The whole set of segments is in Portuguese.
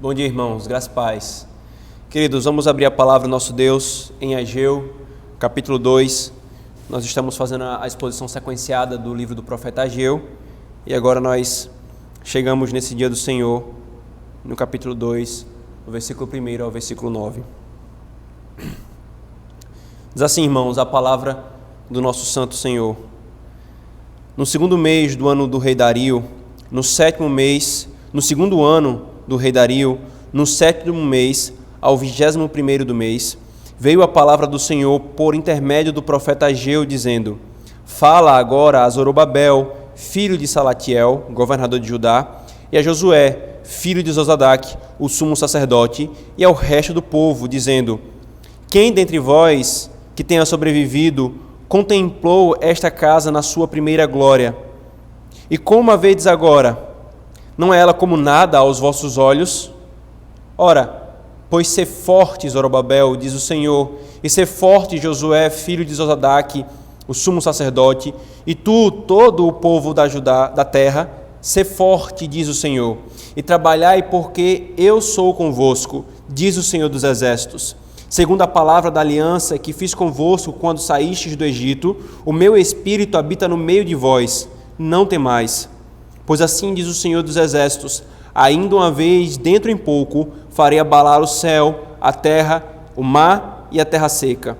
Bom dia, irmãos, graças e paz. Queridos, vamos abrir a palavra do nosso Deus em Ageu, capítulo 2. Nós estamos fazendo a exposição sequenciada do livro do profeta Ageu e agora nós chegamos nesse dia do Senhor, no capítulo 2, do versículo 1 ao versículo 9. Diz assim, irmãos, a palavra do nosso Santo Senhor. No segundo mês do ano do rei Dario, no sétimo mês, no segundo ano do rei Dario, no sétimo mês, ao 21º do mês, veio a palavra do Senhor por intermédio do profeta Ageu, dizendo: Fala agora a Zorobabel, filho de Salatiel, governador de Judá, e a Josué, filho de Zosadaque, o sumo sacerdote, e ao resto do povo, dizendo: Quem dentre vós que tenha sobrevivido contemplou esta casa na sua primeira glória? E como a vedes agora? Não é ela como nada aos vossos olhos? Ora, pois ser forte, Zorobabel, diz o Senhor, e ser forte, Josué, filho de Zosadaque, o sumo sacerdote, e tu, todo o povo da Judá, da terra, ser forte, diz o Senhor, e trabalhai porque eu sou convosco, diz o Senhor dos exércitos. Segundo a palavra da aliança que fiz convosco quando saístes do Egito, o meu espírito habita no meio de vós, não temais. Pois assim diz o Senhor dos exércitos: ainda uma vez, dentro em pouco, farei abalar o céu, a terra, o mar e a terra seca.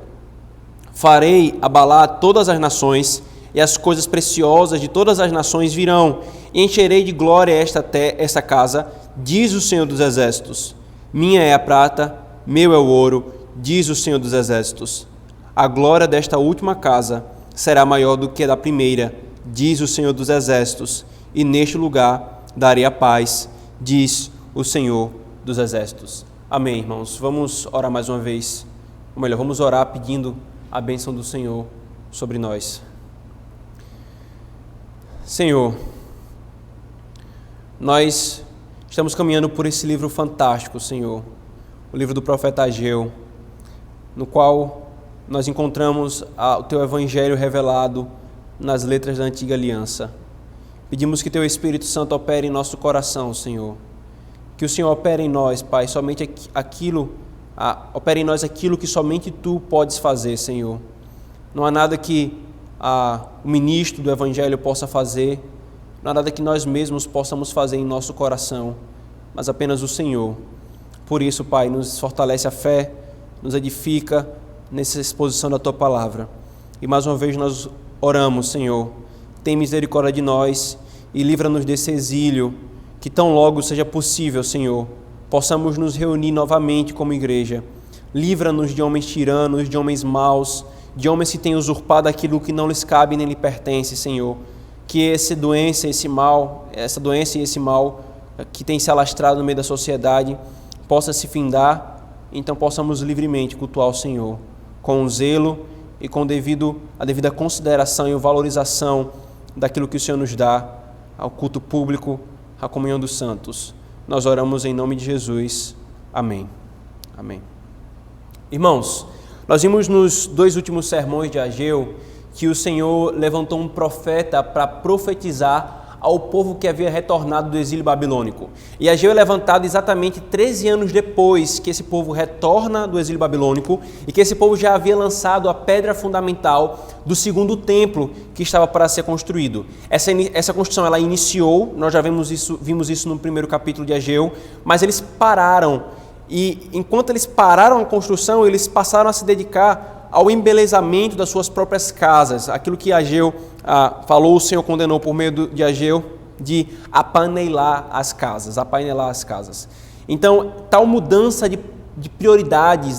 Farei abalar todas as nações, e as coisas preciosas de todas as nações virão, e encherei de glória esta casa, diz o Senhor dos exércitos. Minha é a prata, meu é o ouro, diz o Senhor dos exércitos. A glória desta última casa será maior do que a da primeira, diz o Senhor dos exércitos. E neste lugar darei a paz, diz o Senhor dos exércitos. Amém, irmãos. Vamos orar mais uma vez. Ou melhor, vamos orar pedindo a bênção do Senhor sobre nós. Senhor, nós estamos caminhando por esse livro fantástico, Senhor, o livro do profeta Ageu, no qual nós encontramos o Teu Evangelho revelado nas letras da Antiga Aliança. Pedimos que Teu Espírito Santo opere em nosso coração, Senhor. Que o Senhor opere em nós, Pai, opere em nós aquilo que somente Tu podes fazer, Senhor. Não há nada que o ministro do Evangelho possa fazer, não há nada que nós mesmos possamos fazer em nosso coração, mas apenas o Senhor. Por isso, Pai, nos fortalece a fé, nos edifica nessa exposição da Tua palavra. E mais uma vez nós oramos, Senhor, tem misericórdia de nós e livra-nos desse exílio, que tão logo seja possível, Senhor, possamos nos reunir novamente como igreja. Livra-nos de homens tiranos, de homens maus, de homens que têm usurpado aquilo que não lhes cabe nem lhe pertence, Senhor. Que essa doença e esse mal que tem se alastrado no meio da sociedade possa se findar, então possamos livremente cultuar o Senhor, com zelo e com a devida consideração e valorização daquilo que o Senhor nos dá, ao culto público, à comunhão dos santos. Nós oramos em nome de Jesus. Amém. Amém. Irmãos, nós vimos nos 2 últimos sermões de Ageu que o Senhor levantou um profeta para profetizar ao povo que havia retornado do exílio babilônico. E Ageu é levantado exatamente 13 anos depois que esse povo retorna do exílio babilônico e que esse povo já havia lançado a pedra fundamental do segundo templo que estava para ser construído. Essa construção ela iniciou, nós já vimos isso no primeiro capítulo de Ageu, mas eles pararam. E enquanto eles pararam a construção, eles passaram a se dedicar ao embelezamento das suas próprias casas, aquilo que Ageu falou, o Senhor condenou por meio de Ageu, de apanelar as casas. Então, tal mudança de prioridades,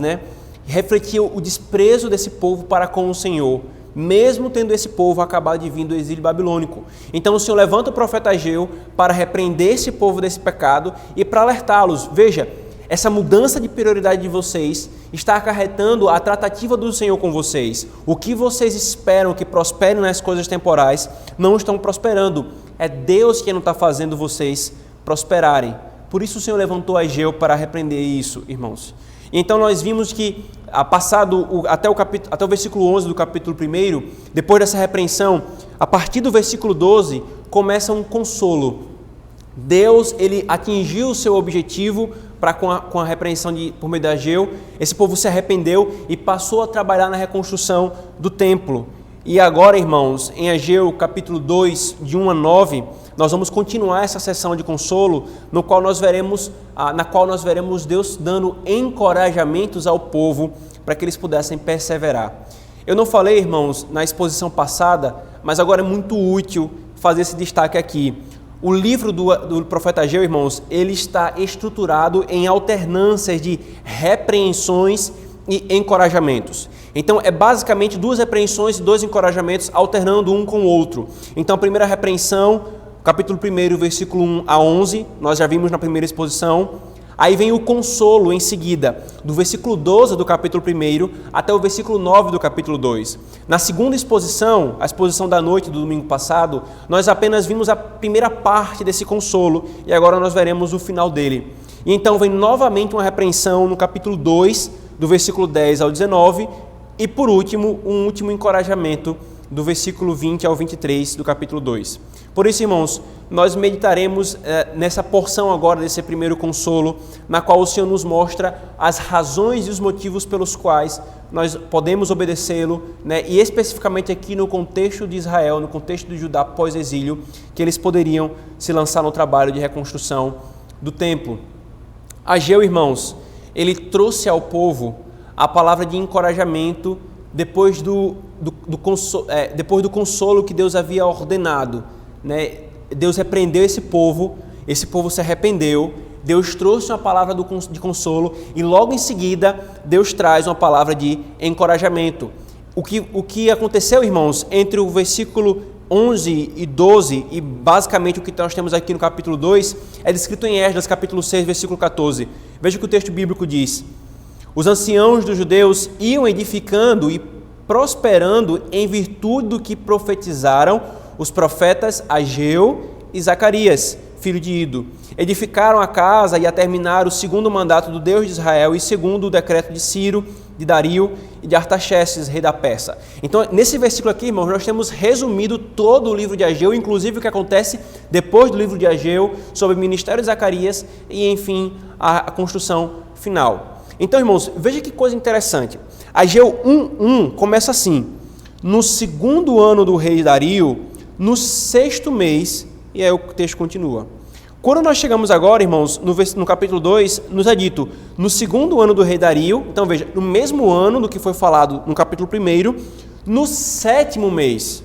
refletia o desprezo desse povo para com o Senhor, mesmo tendo esse povo acabado de vir do exílio babilônico. Então o Senhor levanta o profeta Ageu para repreender esse povo desse pecado e para alertá-los. Veja, essa mudança de prioridade de vocês está acarretando a tratativa do Senhor com vocês. O que vocês esperam que prospere nas coisas temporais não estão prosperando. É Deus que não está fazendo vocês prosperarem. Por isso o Senhor levantou Ageu para repreender isso, irmãos. Então nós vimos que, até o versículo 11 do capítulo 1, depois dessa repreensão, a partir do versículo 12, começa um consolo. Deus, ele atingiu o seu objetivo com a repreensão por meio de Ageu, esse povo se arrependeu e passou a trabalhar na reconstrução do templo. E agora, irmãos, em Ageu capítulo 2, de 1 a 9, nós vamos continuar essa sessão de consolo, na qual nós veremos Deus dando encorajamentos ao povo para que eles pudessem perseverar. Eu não falei, irmãos, na exposição passada, mas agora é muito útil fazer esse destaque aqui. O livro do profeta Ageu, irmãos, ele está estruturado em alternâncias de repreensões e encorajamentos. Então, é basicamente 2 repreensões e 2 encorajamentos alternando um com o outro. Então, a primeira repreensão, capítulo 1, versículo 1 a 11, nós já vimos na primeira exposição. Aí vem o consolo em seguida, do versículo 12 do capítulo 1 até o versículo 9 do capítulo 2. Na segunda exposição, a exposição da noite do domingo passado, nós apenas vimos a primeira parte desse consolo e agora nós veremos o final dele. E então vem novamente uma repreensão no capítulo 2, do versículo 10 ao 19 e por último, um último encorajamento do versículo 20 ao 23 do capítulo 2. Por isso, irmãos, nós meditaremos nessa porção agora desse primeiro consolo, na qual o Senhor nos mostra as razões e os motivos pelos quais nós podemos obedecê-lo, né? E especificamente aqui no contexto de Israel, no contexto de Judá pós-exílio, que eles poderiam se lançar no trabalho de reconstrução do templo. Ageu, irmãos, ele trouxe ao povo a palavra de encorajamento depois do consolo que Deus havia ordenado, né? Deus repreendeu esse povo se arrependeu, Deus trouxe uma palavra de consolo e logo em seguida Deus traz uma palavra de encorajamento. O que aconteceu, irmãos, entre o versículo 11 e 12 e basicamente o que nós temos aqui no capítulo 2 é descrito em Esdras capítulo 6, versículo 14. Veja o que o texto bíblico diz: os anciãos dos judeus iam edificando e prosperando em virtude do que profetizaram os profetas Ageu e Zacarias, filho de Ido. Edificaram a casa e a terminaram o segundo mandato do Deus de Israel e segundo o decreto de Ciro, de Dario e de Artaxerxes, rei da Pérsia. Então, nesse versículo aqui, irmãos, nós temos resumido todo o livro de Ageu, inclusive o que acontece depois do livro de Ageu, sobre o ministério de Zacarias e, enfim, a construção final. Então, irmãos, veja que coisa interessante. Ageu 1:1 começa assim: no segundo ano do rei Dario, no 6º mês, e aí o texto continua. Quando nós chegamos agora, irmãos, no capítulo 2, nos é dito, no segundo ano do rei Dario, então veja, no mesmo ano do que foi falado no capítulo 1, no 7º mês.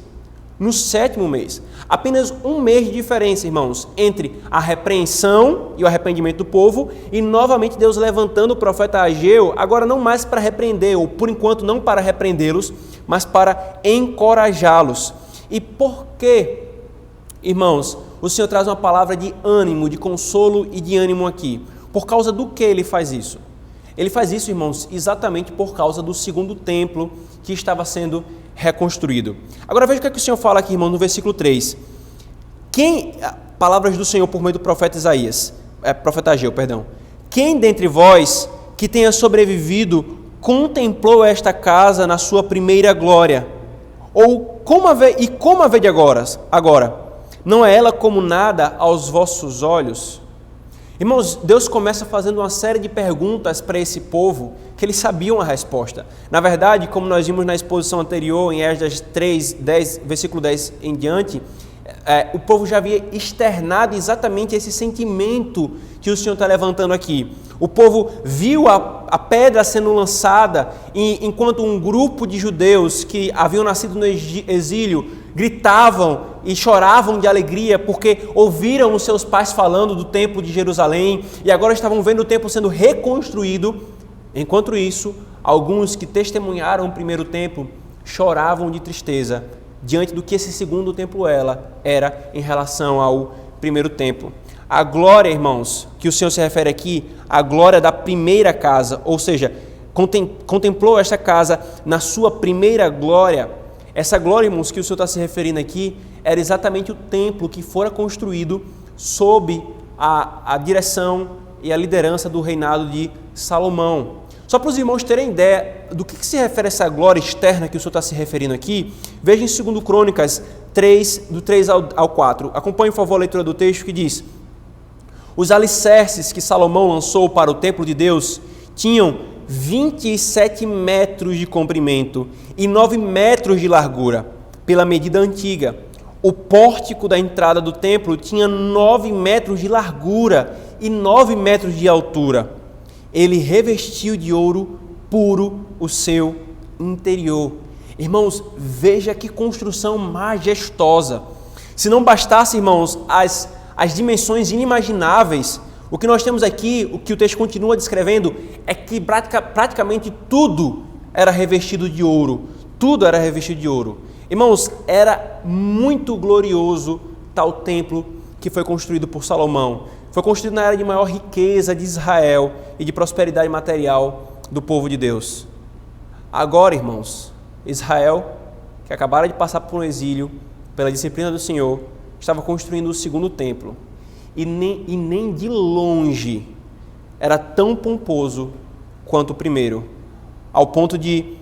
No 7º mês. Apenas um mês de diferença, irmãos, entre a repreensão e o arrependimento do povo e novamente Deus levantando o profeta Ageu, agora não mais para repreender, ou por enquanto não para repreendê-los, mas para encorajá-los. E por que, irmãos, o Senhor traz uma palavra de ânimo, de consolo e de ânimo aqui? Por causa do que ele faz isso? Ele faz isso, irmãos, exatamente por causa do segundo templo que estava sendo reconstruído. Agora veja o que o Senhor fala aqui, irmão, no versículo 3. Palavras do Senhor por meio do profeta profeta Ageu, perdão. Quem dentre vós que tenha sobrevivido contemplou esta casa na sua primeira glória? Ou como a vede agora? Não é ela como nada aos vossos olhos? Irmãos, Deus começa fazendo uma série de perguntas para esse povo que eles sabiam a resposta. Na verdade, como nós vimos na exposição anterior, em Esdras 3, 10, versículo 10 em diante, o povo já havia externado exatamente esse sentimento que o Senhor está levantando aqui. O povo viu a pedra sendo lançada enquanto um grupo de judeus que haviam nascido no exílio gritavam e choravam de alegria porque ouviram os seus pais falando do templo de Jerusalém e agora estavam vendo o templo sendo reconstruído. Enquanto isso, alguns que testemunharam o primeiro templo choravam de tristeza diante do que esse segundo templo era em relação ao primeiro templo. A glória, irmãos, que o Senhor se refere aqui, a glória da primeira casa, ou seja, contemplou esta casa na sua primeira glória. Essa glória, irmãos, que o Senhor está se referindo aqui, era exatamente o templo que fora construído sob a direção e a liderança do reinado de Salomão. Só para os irmãos terem ideia do que se refere a essa glória externa que o Senhor está se referindo aqui, veja em 2 Crônicas 3, do 3 ao 4. Acompanhe, por favor, a leitura do texto que diz: Os alicerces que Salomão lançou para o templo de Deus tinham 27 metros de comprimento e 9 metros de largura, pela medida antiga. O pórtico da entrada do templo tinha 9 metros de largura e 9 metros de altura. Ele revestiu de ouro puro o seu interior. Irmãos, veja que construção majestosa. Se não bastasse, irmãos, as dimensões inimagináveis, o que nós temos aqui, o que o texto continua descrevendo, é que praticamente tudo era revestido de ouro. Tudo era revestido de ouro. Irmãos, era muito glorioso tal templo que foi construído por Salomão. Foi construído na era de maior riqueza de Israel e de prosperidade material do povo de Deus. Agora, irmãos, Israel, que acabara de passar por um exílio, pela disciplina do Senhor, estava construindo o segundo templo. E nem de longe era tão pomposo quanto o primeiro, ao ponto de,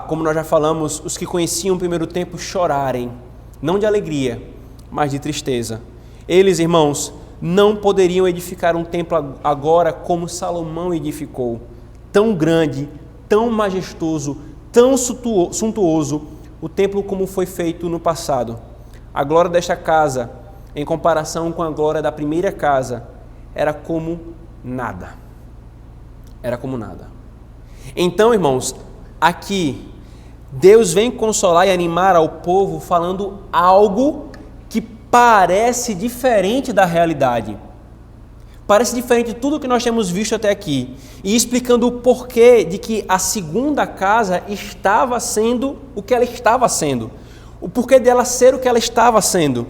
como nós já falamos, os que conheciam o primeiro templo chorarem, não de alegria, mas de tristeza. Eles, irmãos, não poderiam edificar um templo agora como Salomão edificou, tão grande, tão majestoso, tão suntuoso, o templo como foi feito no passado. A glória desta casa, em comparação com a glória da primeira casa, era como nada. Era como nada. Então, irmãos, aqui, Deus vem consolar e animar ao povo falando algo que parece diferente da realidade. Parece diferente de tudo que nós temos visto até aqui. E explicando o porquê de que a segunda casa estava sendo o que ela estava sendo. O porquê dela ser o que ela estava sendo.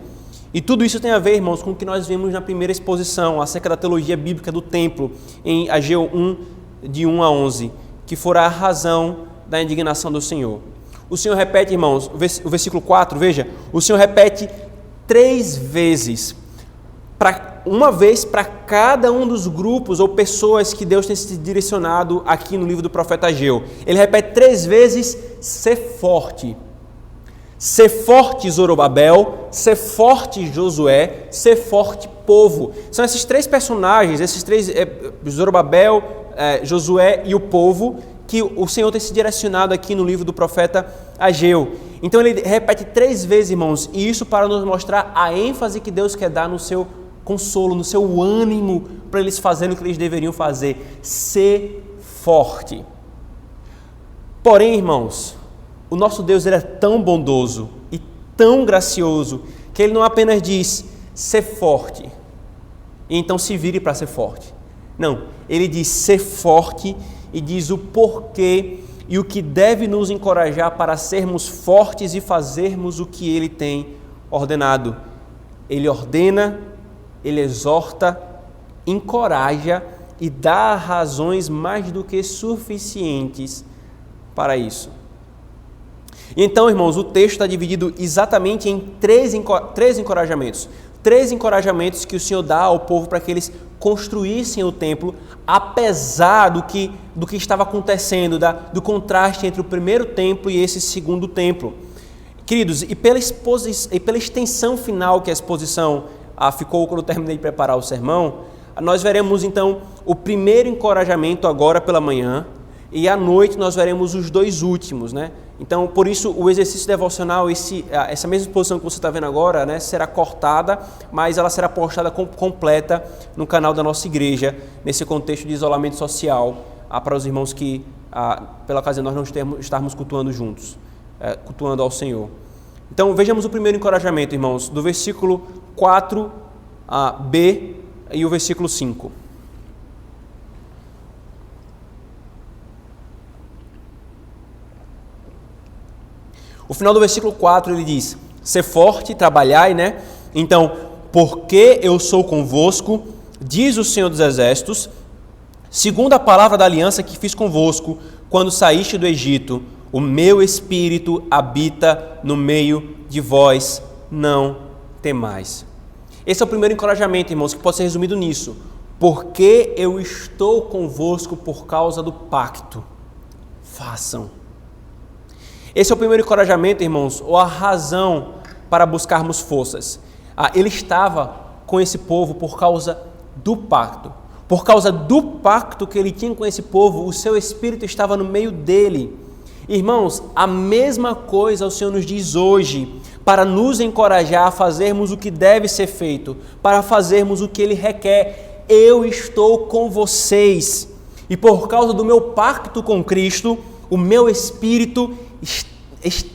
E tudo isso tem a ver, irmãos, com o que nós vimos na primeira exposição acerca da teologia bíblica do templo, em Ageu 1, de 1 a 11, que fora a razão da indignação do Senhor. O Senhor repete, irmãos, o versículo 4, veja, o Senhor repete 3 vezes, uma vez para cada um dos grupos ou pessoas que Deus tem se direcionado aqui no livro do profeta Ageu. Ele repete 3 vezes, ser forte. Ser forte, Zorobabel, ser forte, Josué, ser forte, povo. São esses 3 personagens, esses 3, Zorobabel, Josué e o povo, que o Senhor tem se direcionado aqui no livro do profeta Ageu. Então ele repete 3 vezes, irmãos, e isso para nos mostrar a ênfase que Deus quer dar no seu consolo, no seu ânimo, para eles fazerem o que eles deveriam fazer, ser forte. Porém, irmãos, o nosso Deus, ele é tão bondoso e tão gracioso que ele não apenas diz, ser forte, e então se vire para ser forte. Não, ele diz ser forte e diz o porquê e o que deve nos encorajar para sermos fortes e fazermos o que ele tem ordenado. Ele ordena, ele exorta, encoraja e dá razões mais do que suficientes para isso. Então, irmãos, o texto está dividido exatamente em 3 encorajamentos. 3 encorajamentos que o Senhor dá ao povo para que eles construíssem o templo, apesar do que estava acontecendo, do contraste entre o primeiro templo e esse segundo templo. Queridos, e pela extensão final que a exposição ficou quando eu terminei de preparar o sermão, nós veremos então o primeiro encorajamento agora pela manhã, e à noite nós veremos os 2 últimos, né? Então, por isso, o exercício devocional, essa mesma exposição que você está vendo agora, né, será cortada, mas ela será postada completa no canal da nossa igreja, nesse contexto de isolamento social, para os irmãos que, pela ocasião, nós não estarmos cultuando juntos, cultuando ao Senhor. Então, vejamos o primeiro encorajamento, irmãos, do versículo 4b e o versículo 5. O final do versículo 4 ele diz, ser forte, trabalhai, né? Então, porque eu sou convosco, diz o Senhor dos Exércitos, segundo a palavra da aliança que fiz convosco, quando saíste do Egito, o meu Espírito habita no meio de vós, não temais. Esse é o primeiro encorajamento, irmãos, que pode ser resumido nisso. Porque eu estou convosco por causa do pacto. Façam. Esse é o primeiro encorajamento, irmãos, ou a razão para buscarmos forças. Ele estava com esse povo por causa do pacto. Por causa do pacto que ele tinha com esse povo, o seu Espírito estava no meio dele. Irmãos, a mesma coisa o Senhor nos diz hoje, para nos encorajar a fazermos o que deve ser feito, para fazermos o que Ele requer. Eu estou com vocês, e por causa do meu pacto com Cristo, o meu Espírito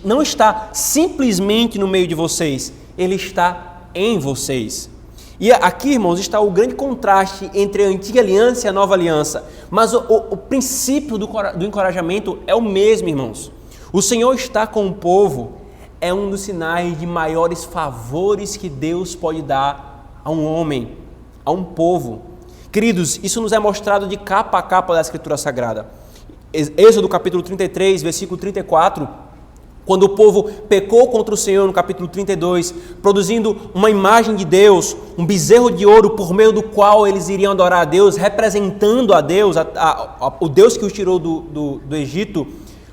não está simplesmente no meio de vocês, Ele está em vocês. E aqui, irmãos, está o grande contraste entre a antiga aliança e a nova aliança. Mas o princípio do encorajamento é o mesmo, irmãos. O Senhor está com o povo, é um dos sinais de maiores favores que Deus pode dar a um homem, a um povo. Queridos, isso nos é mostrado de capa a capa da Escritura Sagrada. Êxodo capítulo 33, versículo 34, quando o povo pecou contra o Senhor, no capítulo 32, produzindo uma imagem de Deus, um bezerro de ouro por meio do qual eles iriam adorar a Deus, representando a Deus, o Deus que os tirou do Egito.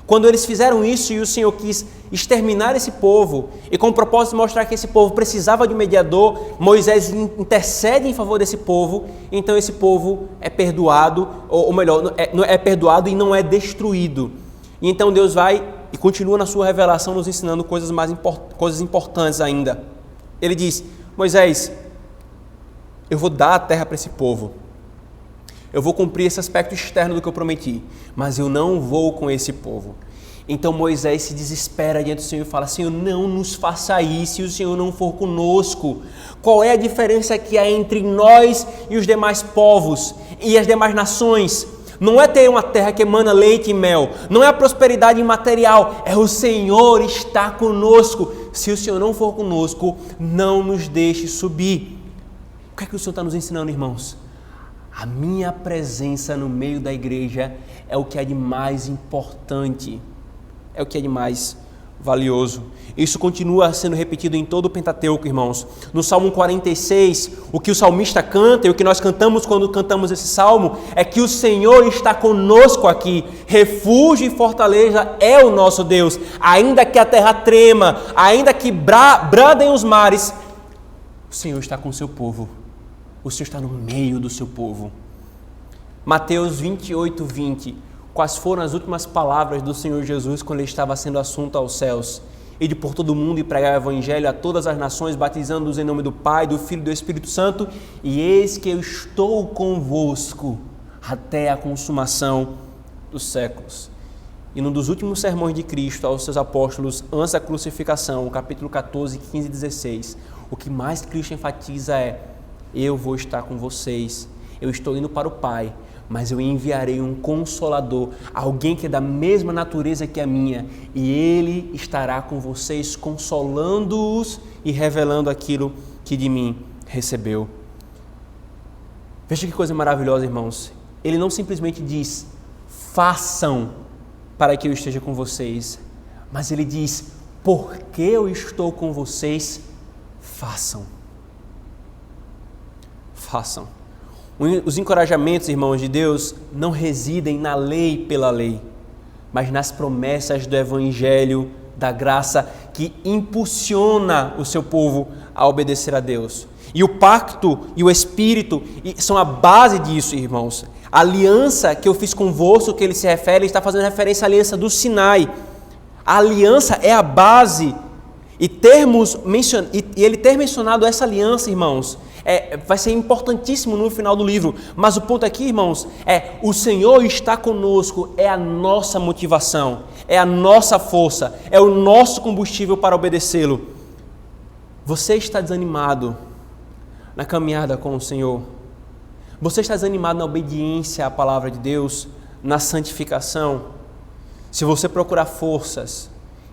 Quando eles fizeram isso e o Senhor quis exterminar esse povo, e com o propósito de mostrar que esse povo precisava de um mediador, Moisés intercede em favor desse povo, então esse povo é perdoado, ou melhor, é perdoado e não é destruído. E então Deus vai e continua na sua revelação nos ensinando coisas importantes ainda. Ele diz: Moisés, eu vou dar a terra para esse povo, eu vou cumprir esse aspecto externo do que eu prometi, mas eu não vou com esse povo. Então Moisés se desespera diante do Senhor e fala: Senhor, não nos faça isso se o Senhor não for conosco. Qual é a diferença que há entre nós e os demais povos e as demais nações? Não é ter uma terra que emana leite e mel, não é a prosperidade material, é o Senhor estar conosco. Se o Senhor não for conosco, não nos deixe subir. O que é que o Senhor está nos ensinando, irmãos? A minha presença no meio da igreja é o que é de mais importante, é o que é de mais valioso. Isso continua sendo repetido em todo o Pentateuco, irmãos. No Salmo 46, o que o salmista canta e o que nós cantamos quando cantamos esse salmo é que o Senhor está conosco aqui. Refúgio e fortaleza é o nosso Deus. Ainda que a terra trema, ainda que bradem os mares, o Senhor está com o seu povo. O Senhor está no meio do seu povo. Mateus 28, 20. Quais foram as últimas palavras do Senhor Jesus quando Ele estava sendo assunto aos céus? Ide por todo o mundo e pregai o Evangelho a todas as nações, batizando-os em nome do Pai, do Filho e do Espírito Santo, e eis que eu estou convosco até a consumação dos séculos. E num dos últimos sermões de Cristo aos seus apóstolos, antes da crucificação, capítulo 14, 15 e 16, o que mais Cristo enfatiza é: eu vou estar com vocês, eu estou indo para o Pai, mas eu enviarei um Consolador, alguém que é da mesma natureza que a minha, e Ele estará com vocês, consolando-os e revelando aquilo que de mim recebeu. Veja que coisa maravilhosa, irmãos. Ele não simplesmente diz: façam para que eu esteja com vocês, mas Ele diz: porque eu estou com vocês, façam. Façam. Os encorajamentos, irmãos de Deus, não residem na lei pela lei, mas nas promessas do Evangelho, da graça que impulsiona o seu povo a obedecer a Deus. E o pacto e o Espírito são a base disso, irmãos. A aliança que eu fiz convosco, que ele se refere, ele está fazendo referência à aliança do Sinai. A aliança é a base. E ele ter mencionado essa aliança, irmãos, vai ser importantíssimo no final do livro. Mas o ponto aqui, irmãos, o Senhor está conosco, é a nossa motivação, é a nossa força, é o nosso combustível para obedecê-lo. Você está desanimado na caminhada com o Senhor? Você está desanimado na obediência à palavra de Deus, na santificação? Se você procurar forças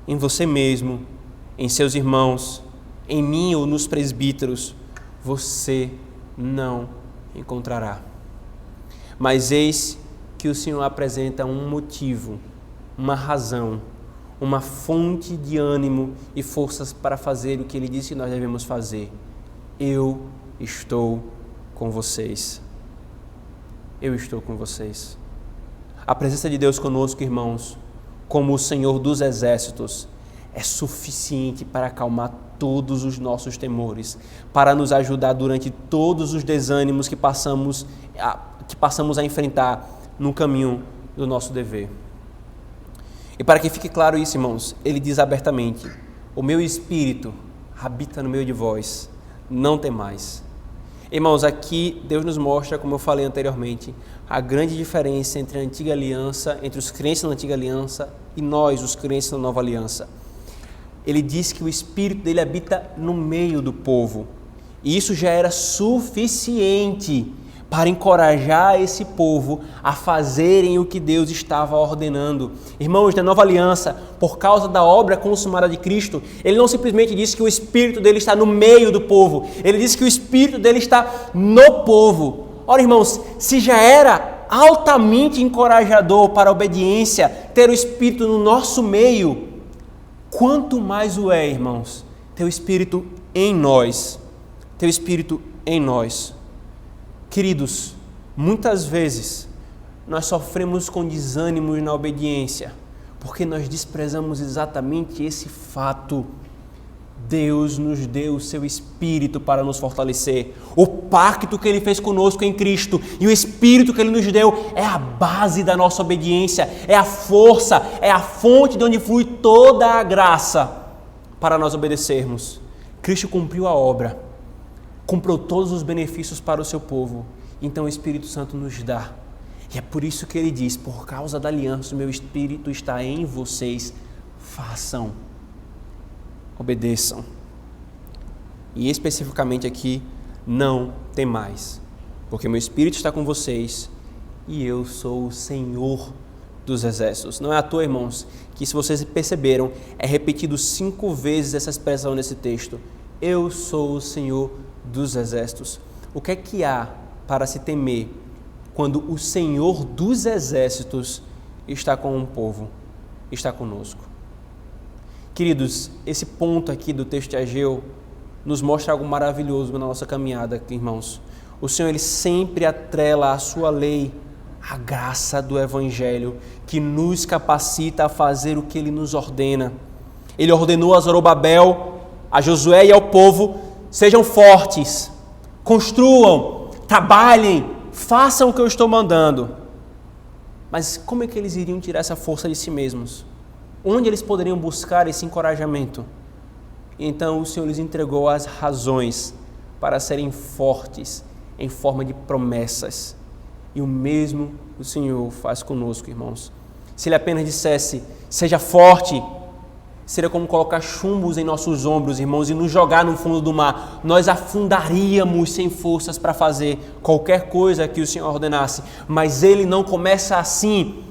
em você mesmo, em seus irmãos, em mim ou nos presbíteros, você não encontrará. Mas eis que o Senhor apresenta um motivo, uma razão, uma fonte de ânimo e forças para fazer o que Ele disse que nós devemos fazer. Eu estou com vocês. Eu estou com vocês. A presença de Deus conosco, irmãos, como o Senhor dos exércitos, é suficiente para acalmar todos os nossos temores, para nos ajudar durante todos os desânimos que passamos a enfrentar no caminho do nosso dever. E para que fique claro isso, irmãos, ele diz abertamente: o meu espírito habita no meio de vós, não temais. Irmãos, aqui Deus nos mostra, como eu falei anteriormente, a grande diferença entre a antiga aliança, entre os crentes da antiga aliança e nós, os crentes da nova aliança. Ele diz que o Espírito dele habita no meio do povo. E isso já era suficiente para encorajar esse povo a fazerem o que Deus estava ordenando. Irmãos, na nova aliança, por causa da obra consumada de Cristo, ele não simplesmente disse que o Espírito dele está no meio do povo, ele disse que o Espírito dele está no povo. Ora, irmãos, se já era altamente encorajador para a obediência ter o Espírito no nosso meio, quanto mais o é, irmãos, ter o Espírito em nós. Ter o Espírito em nós. Queridos, muitas vezes nós sofremos com desânimos na obediência, porque nós desprezamos exatamente esse fato. Deus nos deu o seu Espírito para nos fortalecer. O pacto que Ele fez conosco em Cristo e o Espírito que Ele nos deu é a base da nossa obediência, é a força, é a fonte de onde flui toda a graça para nós obedecermos. Cristo cumpriu a obra, comprou todos os benefícios para o seu povo, então o Espírito Santo nos dá. E é por isso que Ele diz: por causa da aliança, o meu Espírito está em vocês, façam. Obedeçam. E especificamente aqui, não temais, porque meu Espírito está com vocês e eu sou o Senhor dos exércitos. Não é à toa, irmãos, que, se vocês perceberam, é repetido 5 vezes essa expressão nesse texto. Eu sou o Senhor dos exércitos. O que é que há para se temer quando o Senhor dos exércitos está com o povo, está conosco? Queridos, esse ponto aqui do texto de Ageu nos mostra algo maravilhoso na nossa caminhada, irmãos. O Senhor, Ele sempre atrela à sua lei a graça do Evangelho, que nos capacita a fazer o que Ele nos ordena. Ele ordenou a Zorobabel, a Josué e ao povo: sejam fortes, construam, trabalhem, façam o que eu estou mandando. Mas como é que eles iriam tirar essa força de si mesmos? Onde eles poderiam buscar esse encorajamento? Então o Senhor lhes entregou as razões para serem fortes em forma de promessas. E o mesmo o Senhor faz conosco, irmãos. Se Ele apenas dissesse: seja forte, seria como colocar chumbos em nossos ombros, irmãos, e nos jogar no fundo do mar. Nós afundaríamos sem forças para fazer qualquer coisa que o Senhor ordenasse. Mas Ele não começa assim.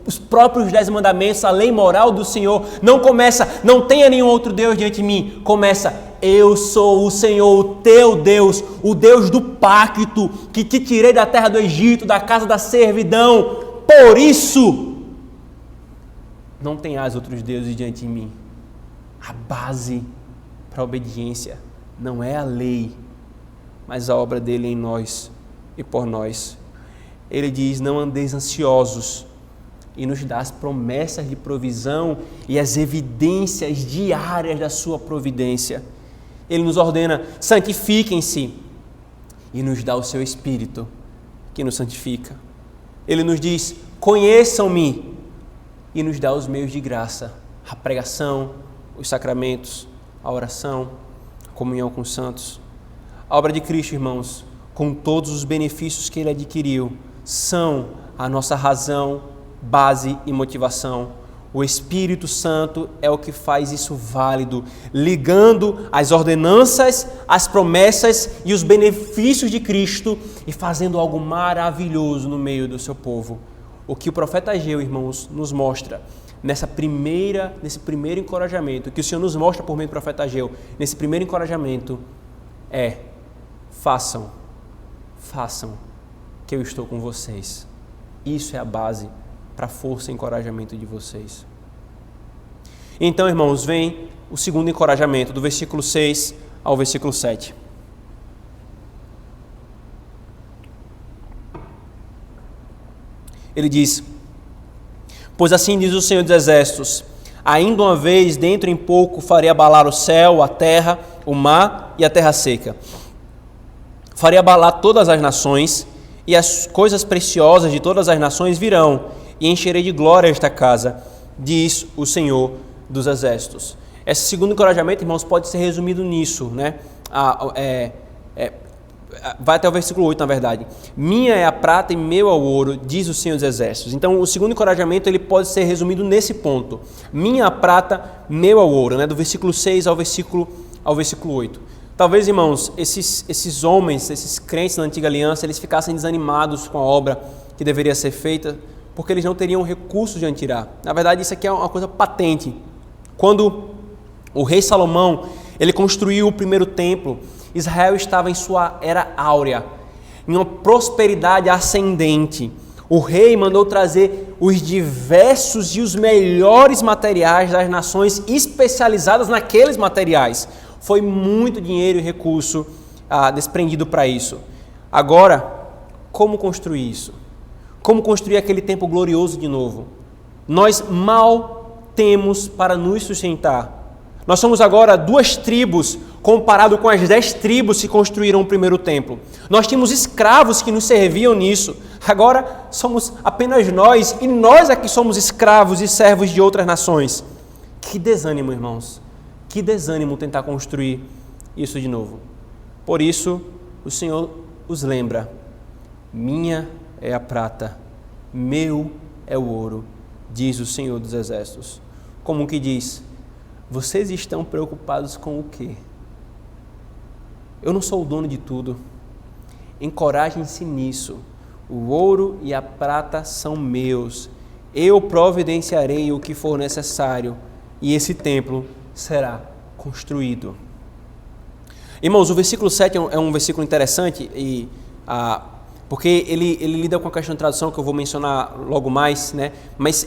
Os próprios 10 mandamentos, a lei moral do Senhor, não começa: não tenha nenhum outro Deus diante de mim. Começa: eu sou o Senhor, o teu Deus, o Deus do pacto, que te tirei da terra do Egito, da casa da servidão. Por isso, não tenhas outros deuses diante de mim. A base para a obediência não é a lei, mas a obra dele em nós e por nós. Ele diz: não andeis ansiosos, e nos dá as promessas de provisão e as evidências diárias da sua providência. Ele nos ordena: santifiquem-se, e nos dá o seu Espírito, que nos santifica. Ele nos diz: conheçam-me, e nos dá os meios de graça, a pregação, os sacramentos, a oração, a comunhão com os santos. A obra de Cristo, irmãos, com todos os benefícios que Ele adquiriu, são a nossa razão, base e motivação. O Espírito Santo é o que faz isso válido, ligando as ordenanças, as promessas e os benefícios de Cristo e fazendo algo maravilhoso no meio do seu povo. O que o profeta Ageu, irmãos, nos mostra nesse primeiro encorajamento, que o Senhor nos mostra por meio do profeta Ageu, nesse primeiro encorajamento, é: façam, que eu estou com vocês. Isso é a base para a força e encorajamento de vocês. Então, irmãos, vem o segundo encorajamento, do versículo 6 ao versículo 7. Ele diz: pois assim diz o Senhor dos Exércitos: Ainda uma vez, dentro em pouco, farei abalar o céu, a terra, o mar e a terra seca. Farei abalar todas as nações, e as coisas preciosas de todas as nações virão, e encherei de glória esta casa, diz o Senhor dos Exércitos. Esse segundo encorajamento, irmãos, pode ser resumido nisso, né? Vai até o versículo 8, na verdade. Minha é a prata e meu é o ouro, diz o Senhor dos Exércitos. Então, o segundo encorajamento ele pode ser resumido nesse ponto. Minha é a prata, meu é o ouro, né? Do versículo 6 ao versículo 8. Talvez, irmãos, esses homens, esses crentes na antiga aliança, eles ficassem desanimados com a obra que deveria ser feita, porque eles não teriam recursos de onde tirar. Na verdade, isso aqui é uma coisa patente. Quando o rei Salomão ele construiu o primeiro templo, Israel estava em sua era áurea, em uma prosperidade ascendente. O rei mandou trazer os diversos e os melhores materiais das nações especializadas naqueles materiais. Foi muito dinheiro e recurso desprendido para isso. Agora, como construir isso? Como construir aquele templo glorioso de novo? Nós mal temos para nos sustentar. Nós somos agora 2 tribos comparado com as 10 tribos que construíram o primeiro templo. Nós tínhamos escravos que nos serviam nisso. Agora somos apenas nós, e nós aqui somos escravos e servos de outras nações. Que desânimo, irmãos. Que desânimo tentar construir isso de novo. Por isso, o Senhor os lembra. Minha é a prata, meu é o ouro, diz o Senhor dos Exércitos. Como que diz? Vocês estão preocupados com o quê? Eu não sou o dono de tudo. Encorajem-se nisso. O ouro e a prata são meus. Eu providenciarei o que for necessário e esse templo será construído. Irmãos, o versículo 7 é um versículo interessante porque ele lida com a questão de tradução que eu vou mencionar logo mais, né? Mas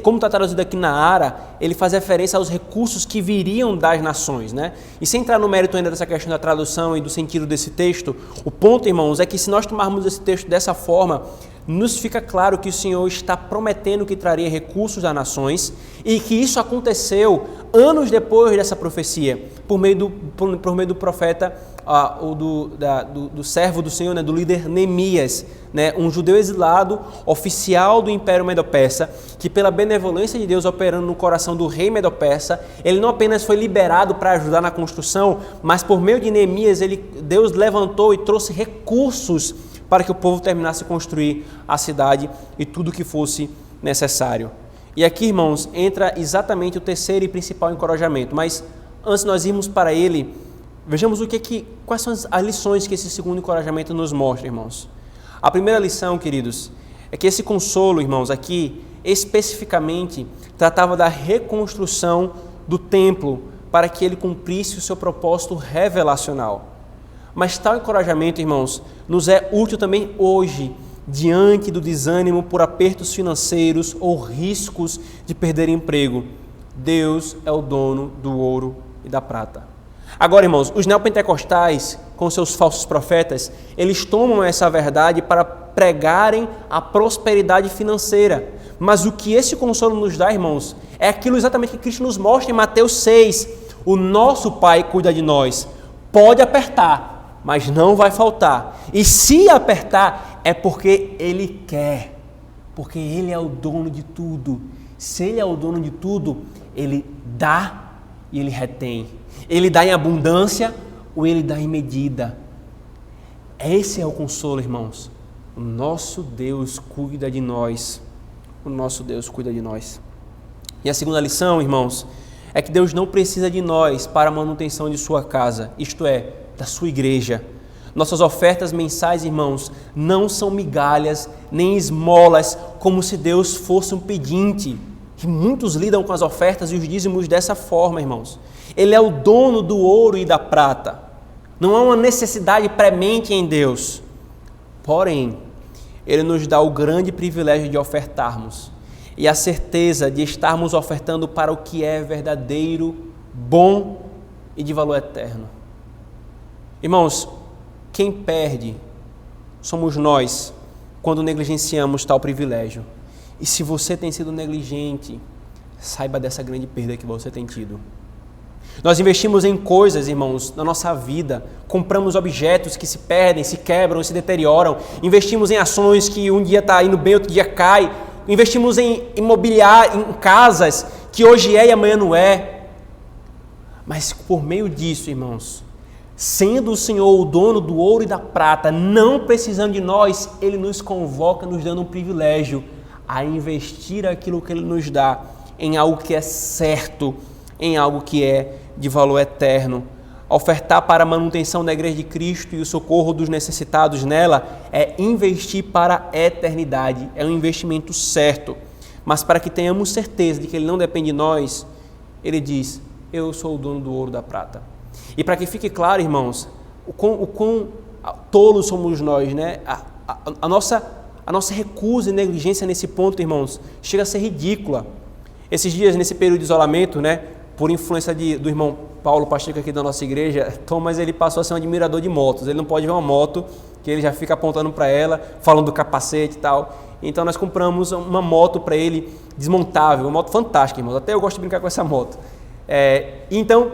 como está traduzido aqui na ARA, ele faz referência aos recursos que viriam das nações, né? E sem entrar no mérito ainda dessa questão da tradução e do sentido desse texto, o ponto, irmãos, é que se nós tomarmos esse texto dessa forma, nos fica claro que o Senhor está prometendo que traria recursos às nações e que isso aconteceu anos depois dessa profecia, por meio do profeta do servo do Senhor, né, do líder Neemias, né, um judeu exilado, oficial do Império Medo-Persa, que pela benevolência de Deus operando no coração do rei Medo-Persa, ele não apenas foi liberado para ajudar na construção, mas por meio de Neemias, Deus levantou e trouxe recursos para que o povo terminasse de construir a cidade e tudo o que fosse necessário. E aqui, irmãos, entra exatamente o terceiro e principal encorajamento, mas antes de nós irmos para ele, vejamos quais são as lições que esse segundo encorajamento nos mostra, irmãos. A primeira lição, queridos, é que esse consolo, irmãos, aqui, especificamente, tratava da reconstrução do templo para que ele cumprisse o seu propósito revelacional. Mas tal encorajamento, irmãos, nos é útil também hoje, diante do desânimo por apertos financeiros ou riscos de perder emprego. Deus é o dono do ouro e da prata. Agora, irmãos, os neopentecostais, com seus falsos profetas, eles tomam essa verdade para pregarem a prosperidade financeira. Mas o que esse consolo nos dá, irmãos, é aquilo exatamente que Cristo nos mostra em Mateus 6. O nosso Pai cuida de nós. Pode apertar, mas não vai faltar. E se apertar, é porque Ele quer. Porque Ele é o dono de tudo. Se Ele é o dono de tudo, Ele dá e Ele retém. Ele dá em abundância ou Ele dá em medida. Esse é o consolo, irmãos. O nosso Deus cuida de nós. O nosso Deus cuida de nós. E a segunda lição, irmãos, é que Deus não precisa de nós para a manutenção de sua casa, isto é, da sua igreja. Nossas ofertas mensais, irmãos, não são migalhas nem esmolas, como se Deus fosse um pedinte. E muitos lidam com as ofertas e os dízimos dessa forma, irmãos. Ele é o dono do ouro e da prata. Não há uma necessidade premente em Deus. Porém, Ele nos dá o grande privilégio de ofertarmos e a certeza de estarmos ofertando para o que é verdadeiro, bom e de valor eterno. Irmãos, quem perde somos nós quando negligenciamos tal privilégio. E se você tem sido negligente, saiba dessa grande perda que você tem tido. Nós investimos em coisas, irmãos, na nossa vida, compramos objetos que se perdem, se quebram, se deterioram, investimos em ações que um dia está indo bem, outro dia cai, investimos em imobiliário, em casas que hoje é e amanhã não é. Mas por meio disso, irmãos, sendo o Senhor o dono do ouro e da prata, não precisando de nós, Ele nos convoca, nos dando um privilégio a investir aquilo que Ele nos dá em algo que é certo, em algo que é de valor eterno. Ofertar para a manutenção da Igreja de Cristo e o socorro dos necessitados nela é investir para a eternidade, é um investimento certo. Mas para que tenhamos certeza de que Ele não depende de nós, Ele diz, eu sou o dono do ouro e da prata. E para que fique claro, irmãos, o quão tolos somos nós, né? A nossa recusa e negligência nesse ponto, irmãos, chega a ser ridícula. Esses dias, nesse período de isolamento, né, por influência do irmão Paulo Pacheco aqui da nossa igreja, Thomas ele passou a ser um admirador de motos. Ele não pode ver uma moto que ele já fica apontando para ela, falando do capacete e tal. Então nós compramos uma moto para ele desmontável, uma moto fantástica, irmãos. Até eu gosto de brincar com essa moto. Então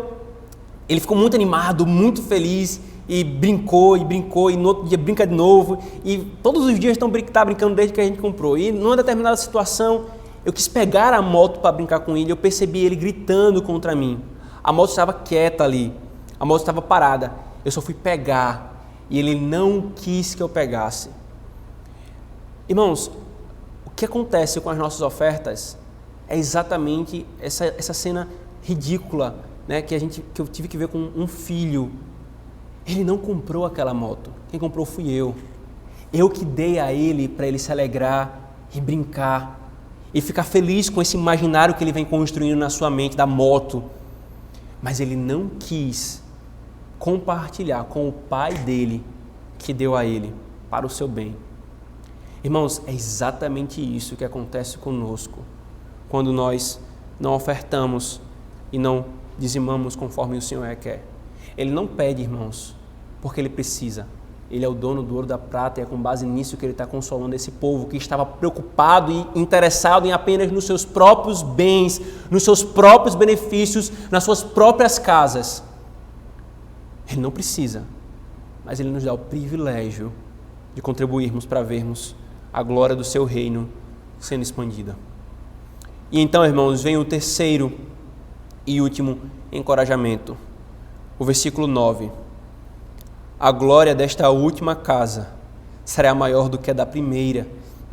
ele ficou muito animado, muito feliz e brincou e no outro dia brinca de novo e todos os dias está brincando desde que a gente comprou. E numa determinada situação eu quis pegar a moto para brincar com ele, eu percebi ele gritando contra mim. A moto estava quieta ali, a moto estava parada. Eu só fui pegar e ele não quis que eu pegasse. Irmãos, o que acontece com as nossas ofertas é exatamente essa cena ridícula, né, que eu tive que ver com um filho. Ele não comprou aquela moto, quem comprou fui eu. Eu que dei a ele para ele se alegrar e brincar e ficar feliz com esse imaginário que ele vem construindo na sua mente da moto. Mas ele não quis compartilhar com o pai dele que deu a ele para o seu bem. Irmãos, é exatamente isso que acontece conosco quando nós não ofertamos e não dizimamos conforme o Senhor quer. Ele não pede, irmãos, porque ele precisa. Ele é o dono do ouro e da prata e é com base nisso que ele está consolando esse povo que estava preocupado e interessado em apenas nos seus próprios bens, nos seus próprios benefícios, nas suas próprias casas. Ele não precisa, mas ele nos dá o privilégio de contribuirmos para vermos a glória do seu reino sendo expandida. E então, irmãos, vem o terceiro e último encorajamento. O versículo 9. A glória desta última casa será maior do que a da primeira,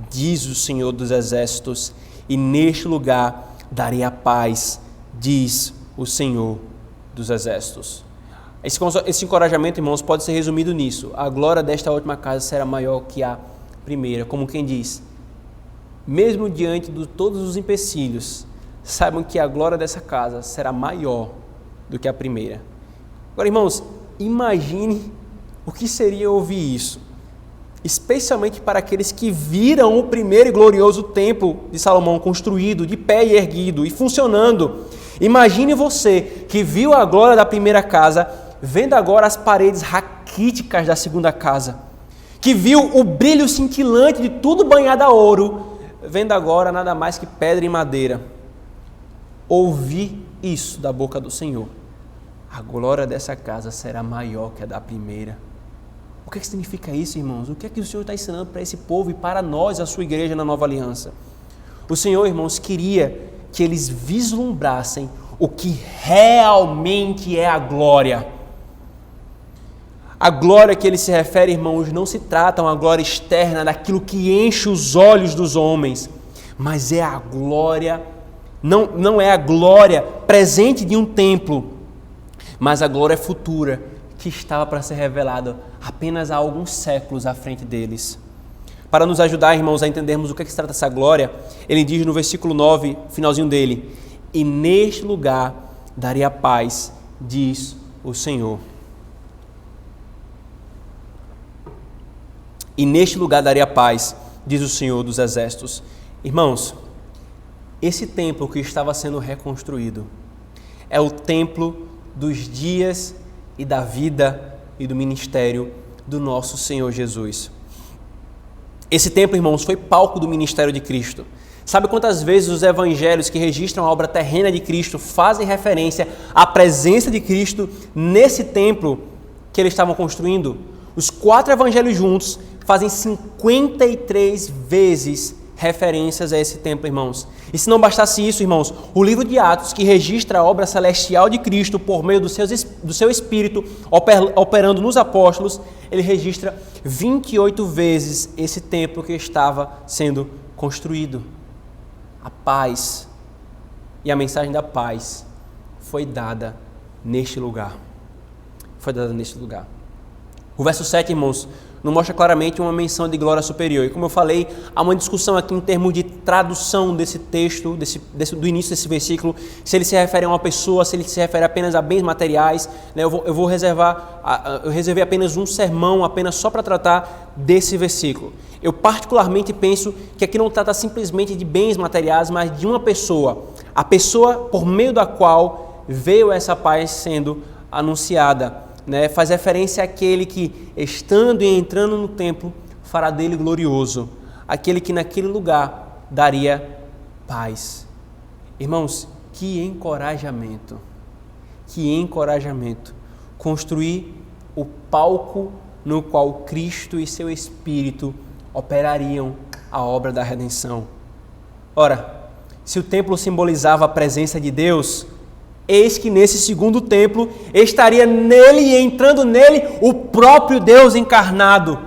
diz o Senhor dos Exércitos, e neste lugar darei a paz, diz o Senhor dos Exércitos. Esse encorajamento, irmãos, pode ser resumido nisso. A glória desta última casa será maior que a primeira, como quem diz, mesmo diante de todos os empecilhos, saibam que a glória dessa casa será maior do que a primeira. Agora, irmãos, imagine o que seria ouvir isso, especialmente para aqueles que viram o primeiro e glorioso templo de Salomão construído, de pé e erguido e funcionando. Imagine você que viu a glória da primeira casa, vendo agora as paredes raquíticas da segunda casa, que viu o brilho cintilante de tudo banhado a ouro, vendo agora nada mais que pedra e madeira. Ouvir isso da boca do Senhor. A glória dessa casa será maior que a da primeira. O que significa isso, irmãos? O que é que o Senhor está ensinando para esse povo e para nós, a sua igreja na Nova Aliança? O Senhor, irmãos, queria que eles vislumbrassem o que realmente é a glória. A glória que ele se refere, irmãos, não se trata de uma glória externa, daquilo que enche os olhos dos homens, mas é a glória, não é a glória presente de um templo, mas a glória futura que estava para ser revelada apenas há alguns séculos à frente deles. Para nos ajudar, irmãos, a entendermos o que se trata essa glória, ele diz no versículo 9, finalzinho dele, e neste lugar darei a paz, diz o Senhor. E neste lugar darei a paz, diz o Senhor dos Exércitos. Irmãos, esse templo que estava sendo reconstruído é o templo dos dias e da vida e do ministério do nosso Senhor Jesus. Esse templo, irmãos, foi palco do ministério de Cristo. Sabe quantas vezes os evangelhos que registram a obra terrena de Cristo fazem referência à presença de Cristo nesse templo que eles estavam construindo? Os 4 evangelhos juntos fazem 53 vezes referências a esse templo, irmãos. E se não bastasse isso, irmãos, o livro de Atos, que registra a obra celestial de Cristo por meio do seu Espírito operando nos apóstolos, ele registra 28 vezes esse templo que estava sendo construído. A paz e a mensagem da paz foi dada neste lugar. Foi dada neste lugar. O verso 7, irmãos, não mostra claramente uma menção de glória superior. E como eu falei, há uma discussão aqui em termos de tradução desse texto, do início desse versículo, se ele se refere a uma pessoa, se ele se refere apenas a bens materiais. Né? Eu reservei apenas um sermão, apenas só para tratar desse versículo. Eu particularmente penso que aqui não trata simplesmente de bens materiais, mas de uma pessoa. A pessoa por meio da qual veio essa paz sendo anunciada. Né, faz referência àquele que, estando e entrando no templo, fará dele glorioso. Aquele que naquele lugar daria paz. Irmãos, que encorajamento. Que encorajamento. Construir o palco no qual Cristo e seu Espírito operariam a obra da redenção. Ora, se o templo simbolizava a presença de Deus, eis que nesse segundo templo estaria nele e entrando nele o próprio Deus encarnado.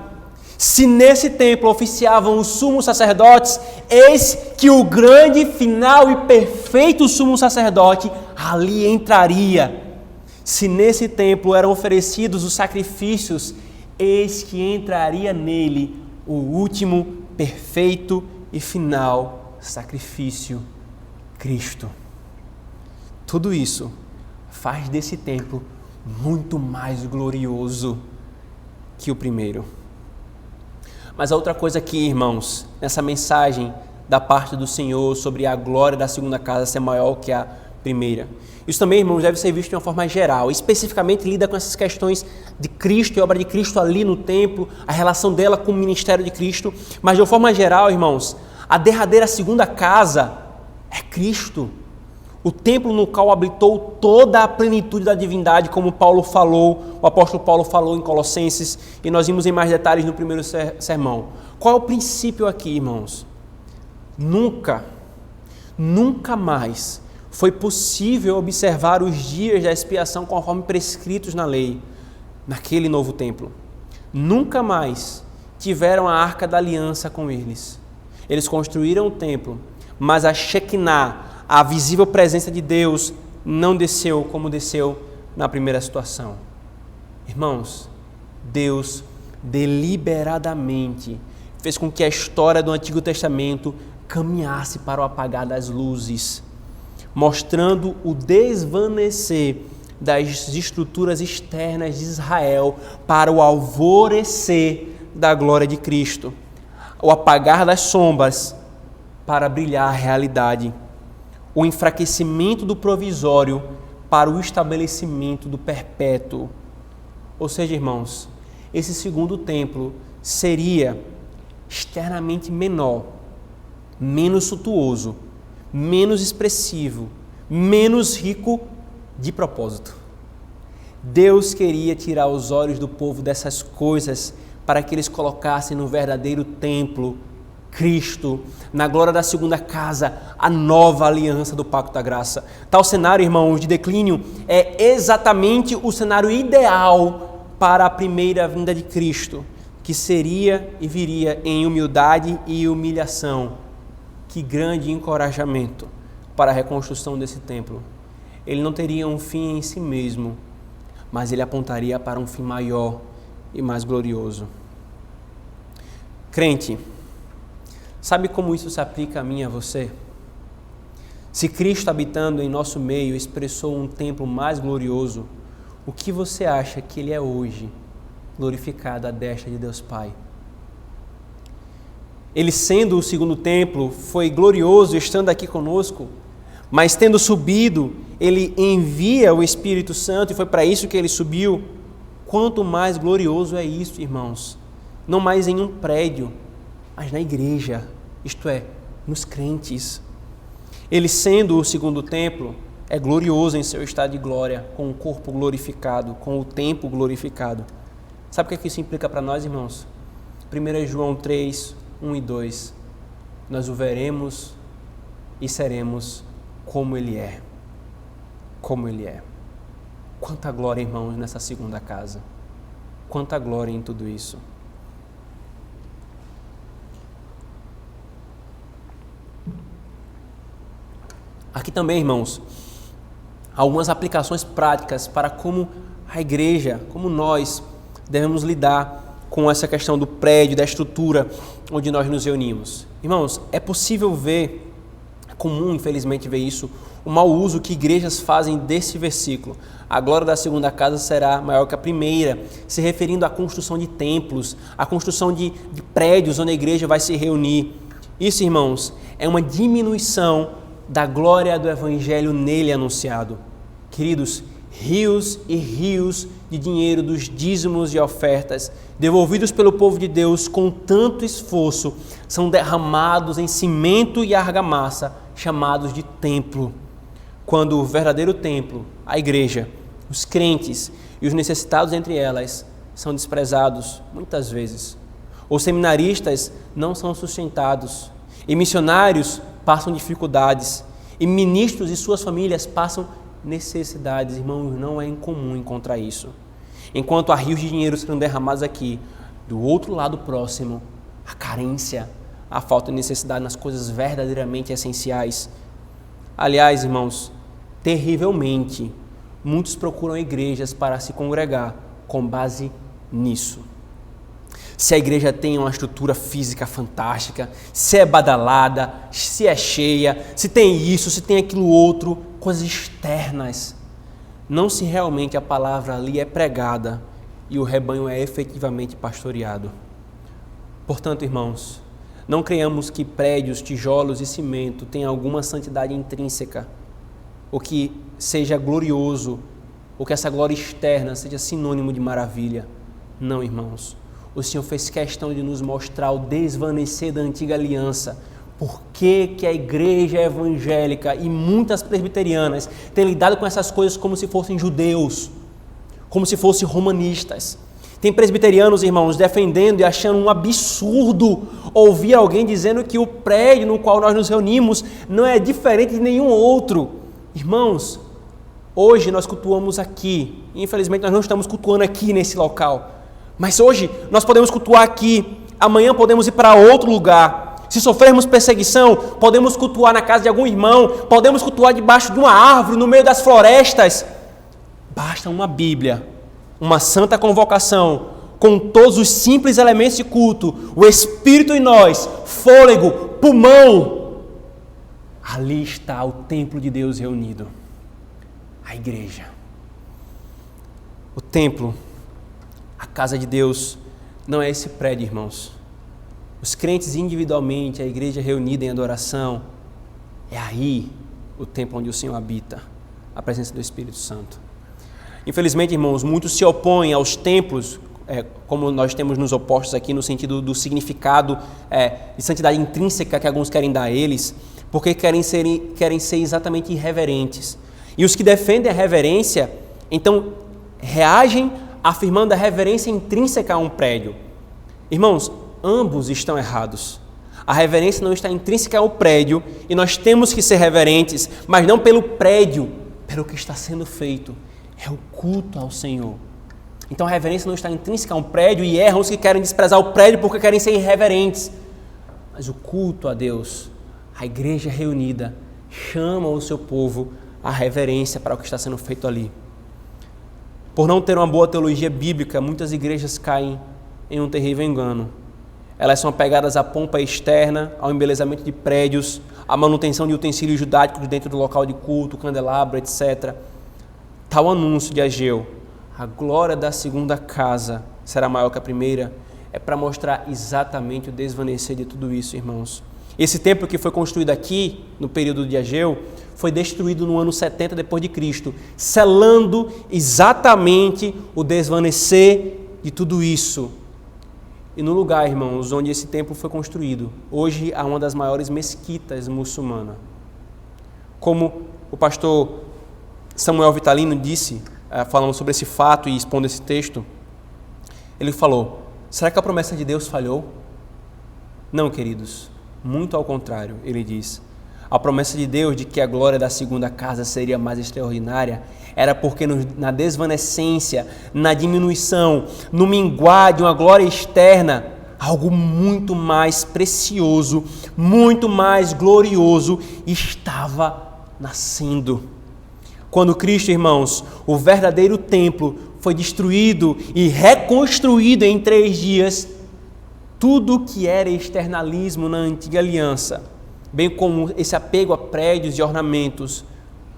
Se nesse templo oficiavam os sumos sacerdotes, eis que o grande, final e perfeito sumo sacerdote ali entraria. Se nesse templo eram oferecidos os sacrifícios, eis que entraria nele o último, perfeito e final sacrifício, Cristo. Tudo isso faz desse templo muito mais glorioso que o primeiro. Mas a outra coisa aqui, irmãos, nessa mensagem da parte do Senhor sobre a glória da segunda casa ser maior que a primeira. Isso também, irmãos, deve ser visto de uma forma geral. Especificamente lida com essas questões de Cristo e a obra de Cristo ali no templo, a relação dela com o ministério de Cristo. Mas de uma forma geral, irmãos, a derradeira segunda casa é Cristo. O templo no qual habitou toda a plenitude da divindade, como Paulo falou, o apóstolo Paulo falou em Colossenses, e nós vimos em mais detalhes no primeiro sermão. Qual é o princípio aqui, irmãos? Nunca mais foi possível observar os dias da expiação conforme prescritos na lei, naquele novo templo. Nunca mais tiveram a arca da aliança com eles. Eles construíram o templo, mas a Shekinah, a visível presença de Deus, não desceu como desceu na primeira situação. Irmãos, Deus deliberadamente fez com que a história do Antigo Testamento caminhasse para o apagar das luzes, mostrando o desvanecer das estruturas externas de Israel para o alvorecer da glória de Cristo, o apagar das sombras para brilhar a realidade, o enfraquecimento do provisório para o estabelecimento do perpétuo. Ou seja, irmãos, esse segundo templo seria externamente menor, menos suntuoso, menos expressivo, menos rico de propósito. Deus queria tirar os olhos do povo dessas coisas para que eles colocassem no verdadeiro templo Cristo, na glória da segunda casa, a nova aliança do pacto da graça. Tal cenário, irmãos, de declínio é exatamente o cenário ideal para a primeira vinda de Cristo, que seria e viria em humildade e humilhação. Que grande encorajamento para a reconstrução desse templo. Ele não teria um fim em si mesmo, mas ele apontaria para um fim maior e mais glorioso. Crente, sabe como isso se aplica a mim e a você? Se Cristo habitando em nosso meio expressou um templo mais glorioso, o que você acha que Ele é hoje, glorificado à destra de Deus Pai? Ele sendo o segundo templo, foi glorioso estando aqui conosco, mas tendo subido, Ele envia o Espírito Santo e foi para isso que Ele subiu. Quanto mais glorioso é isso, irmãos, não mais em um prédio, mas na igreja, isto é, nos crentes. Ele, sendo o segundo templo, é glorioso em seu estado de glória, com o corpo glorificado, com o tempo glorificado. Sabe o que isso implica para nós, irmãos? 1 João 3, 1 e 2. Nós o veremos e seremos como Ele é. Como Ele é. Quanta glória, irmãos, nessa segunda casa. Quanta glória em tudo isso. Aqui também, irmãos, algumas aplicações práticas para como a igreja, como nós devemos lidar com essa questão do prédio, da estrutura onde nós nos reunimos. Irmãos, é possível ver, é comum infelizmente ver isso, o mau uso que igrejas fazem desse versículo. A glória da segunda casa será maior que a primeira, se referindo à construção de templos, à construção de prédios onde a igreja vai se reunir. Isso, irmãos, é uma diminuição da glória do Evangelho nele anunciado. Queridos, rios e rios de dinheiro dos dízimos e ofertas, devolvidos pelo povo de Deus com tanto esforço, são derramados em cimento e argamassa, chamados de templo. Quando o verdadeiro templo, a igreja, os crentes e os necessitados entre elas são desprezados muitas vezes. Os seminaristas não são sustentados e missionários passam dificuldades e ministros e suas famílias passam necessidades. Irmãos, não é incomum encontrar isso. Enquanto há rios de dinheiro sendo derramados aqui, do outro lado próximo, a carência, a falta de necessidade nas coisas verdadeiramente essenciais. Aliás, irmãos, terrivelmente, muitos procuram igrejas para se congregar com base nisso. Se a igreja tem uma estrutura física fantástica, se é badalada, se é cheia, se tem isso, se tem aquilo outro, coisas externas. Não se realmente a palavra ali é pregada e o rebanho é efetivamente pastoreado. Portanto, irmãos, não creiamos que prédios, tijolos e cimento tenham alguma santidade intrínseca, ou que seja glorioso, ou que essa glória externa seja sinônimo de maravilha. Não, irmãos. O Senhor fez questão de nos mostrar o desvanecer da antiga aliança. Por que a igreja evangélica e muitas presbiterianas têm lidado com essas coisas como se fossem judeus, como se fossem romanistas. Tem presbiterianos, irmãos, defendendo e achando um absurdo ouvir alguém dizendo que o prédio no qual nós nos reunimos não é diferente de nenhum outro. Irmãos, hoje nós cultuamos aqui. Infelizmente nós não estamos cultuando aqui nesse local. Mas hoje nós podemos cultuar aqui, amanhã podemos ir para outro lugar. Se sofrermos perseguição, podemos cultuar na casa de algum irmão, podemos cultuar debaixo de uma árvore, no meio das florestas. Basta uma Bíblia, uma santa convocação, com todos os simples elementos de culto, o Espírito em nós, fôlego, pulmão. Ali está o templo de Deus reunido, a igreja. O templo, a casa de Deus, não é esse prédio, irmãos. Os crentes individualmente, a igreja reunida em adoração, é aí o templo onde o Senhor habita, a presença do Espírito Santo. Infelizmente, irmãos, muitos se opõem aos templos, como nós temos nos opostos aqui, no sentido do significado de santidade intrínseca que alguns querem dar a eles, porque querem ser exatamente irreverentes. E os que defendem a reverência, então, reagem afirmando a reverência intrínseca a um prédio. Irmãos, ambos estão errados. A reverência não está intrínseca ao prédio e nós temos que ser reverentes, mas não pelo prédio, pelo que está sendo feito. É o culto ao Senhor. Então a reverência não está intrínseca a um prédio e erram os que querem desprezar o prédio porque querem ser irreverentes. Mas o culto a Deus, a igreja reunida, chama o seu povo à reverência para o que está sendo feito ali. Por não ter uma boa teologia bíblica, muitas igrejas caem em um terrível engano. Elas são apegadas à pompa externa, ao embelezamento de prédios, à manutenção de utensílios judaicos dentro do local de culto, candelabro, etc. Tal anúncio de Ageu, a glória da segunda casa será maior que a primeira, é para mostrar exatamente o desvanecer de tudo isso, irmãos. Esse templo que foi construído aqui, no período de Ageu, foi destruído no ano 70 depois de Cristo, selando exatamente o desvanecer de tudo isso. E no lugar, irmãos, onde esse templo foi construído, hoje há uma das maiores mesquitas muçulmanas. Como o pastor Samuel Vitalino disse, falando sobre esse fato e expondo esse texto, ele falou: será que a promessa de Deus falhou? Não, queridos, muito ao contrário, ele diz. A promessa de Deus de que a glória da segunda casa seria mais extraordinária era porque na desvanecência, na diminuição, no minguar de uma glória externa, algo muito mais precioso, muito mais glorioso estava nascendo. Quando Cristo, irmãos, o verdadeiro templo, foi destruído e reconstruído em 3 dias, tudo que era externalismo na antiga aliança, bem como esse apego a prédios e ornamentos,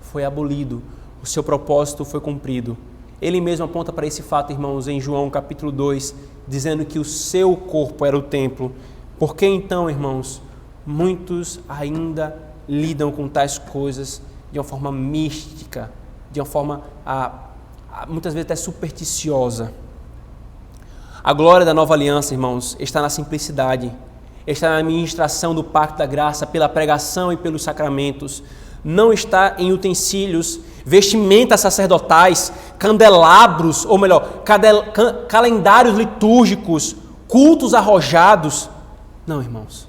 foi abolido. O seu propósito foi cumprido. Ele mesmo aponta para esse fato, irmãos, em João capítulo 2, dizendo que o seu corpo era o templo. Por que então, irmãos, muitos ainda lidam com tais coisas de uma forma mística, de uma forma muitas vezes até supersticiosa? A glória da nova aliança, irmãos, está na simplicidade, está na administração do pacto da graça, pela pregação e pelos sacramentos. Não está em utensílios, vestimentas sacerdotais, candelabros, ou melhor, calendários litúrgicos, cultos arrojados. Não, irmãos,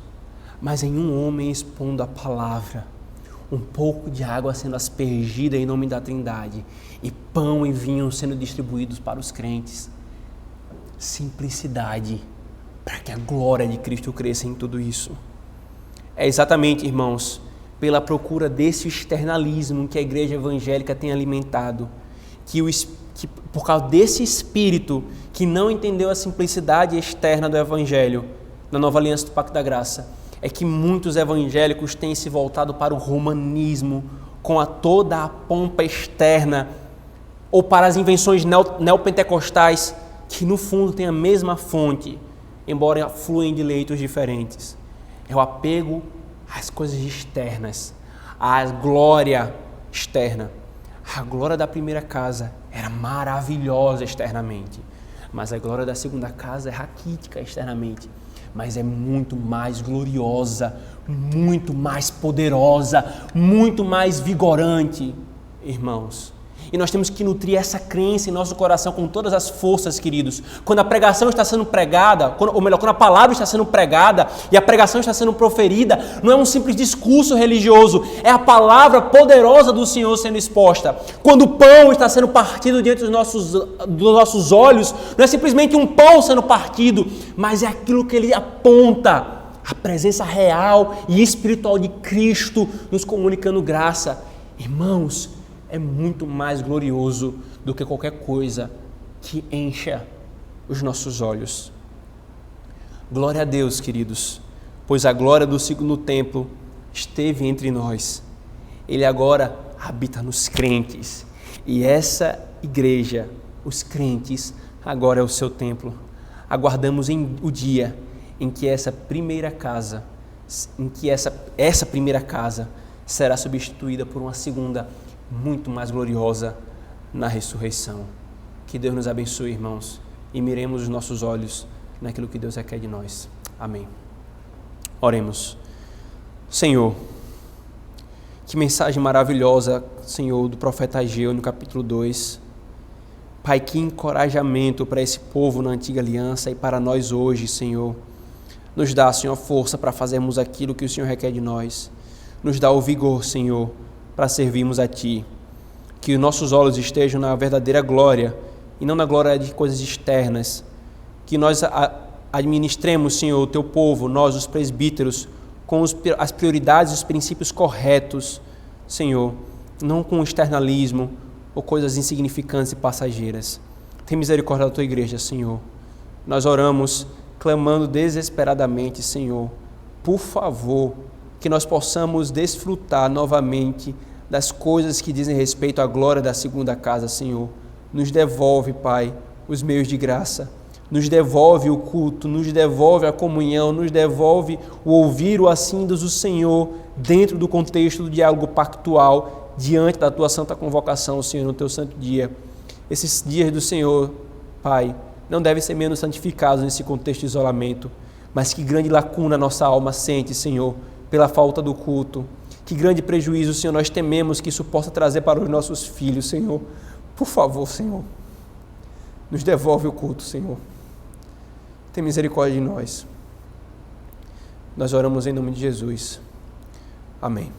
mas em um homem expondo a palavra, um pouco de água sendo aspergida em nome da Trindade, e pão e vinho sendo distribuídos para os crentes. Simplicidade, para que a glória de Cristo cresça em tudo isso. É exatamente, irmãos, pela procura desse externalismo que a igreja evangélica tem alimentado, que por causa desse espírito que não entendeu a simplicidade externa do evangelho, na nova aliança do Pacto da Graça, é que muitos evangélicos têm se voltado para o romanismo, com toda a pompa externa, ou para as invenções neopentecostais, que no fundo têm a mesma fonte, embora fluem de leitos diferentes. É o apego às coisas externas, à glória externa. A glória da primeira casa era maravilhosa externamente, mas a glória da segunda casa é raquítica externamente, mas é muito mais gloriosa, muito mais poderosa, muito mais vigorante, irmãos. E nós temos que nutrir essa crença em nosso coração com todas as forças, queridos. Quando a pregação está sendo pregada, quando a palavra está sendo pregada e a pregação está sendo proferida, não é um simples discurso religioso, é a palavra poderosa do Senhor sendo exposta. Quando o pão está sendo partido diante dos nossos olhos, não é simplesmente um pão sendo partido, mas é aquilo que ele aponta, a presença real e espiritual de Cristo nos comunicando graça. Irmãos, é muito mais glorioso do que qualquer coisa que encha os nossos olhos. Glória a Deus, queridos, pois a glória do segundo templo esteve entre nós. Ele agora habita nos crentes. E essa igreja, os crentes, agora é o seu templo. Aguardamos o dia em que essa primeira casa, essa primeira casa será substituída por uma segunda muito mais gloriosa na ressurreição. Que Deus nos abençoe, irmãos, e miremos os nossos olhos naquilo que Deus requer de nós. Amém. Oremos. Senhor, que mensagem maravilhosa, Senhor, do profeta Ageu no capítulo 2. Pai, que encorajamento para esse povo na antiga aliança e para nós hoje, Senhor. Nos dá, Senhor, força para fazermos aquilo que o Senhor requer de nós. Nos dá o vigor, Senhor, para servirmos a Ti. Que os nossos olhos estejam na verdadeira glória e não na glória de coisas externas. Que nós administremos, Senhor, o Teu povo, nós, os presbíteros, com as prioridades e os princípios corretos, Senhor, não com externalismo ou coisas insignificantes e passageiras. Tem misericórdia da Tua igreja, Senhor. Nós oramos, clamando desesperadamente, Senhor, por favor, que nós possamos desfrutar novamente das coisas que dizem respeito à glória da segunda casa, Senhor. Nos devolve, Pai, os meios de graça, nos devolve o culto, nos devolve a comunhão, nos devolve o ouvir o assindos do Senhor dentro do contexto do diálogo pactual, diante da Tua santa convocação, Senhor, no Teu santo dia. Esses dias do Senhor, Pai, não devem ser menos santificados nesse contexto de isolamento, mas que grande lacuna nossa alma sente, Senhor, pela falta do culto. Que grande prejuízo, Senhor, nós tememos que isso possa trazer para os nossos filhos, Senhor. Por favor, Senhor, nos devolve o culto, Senhor. Tem misericórdia de nós. Nós oramos em nome de Jesus. Amém.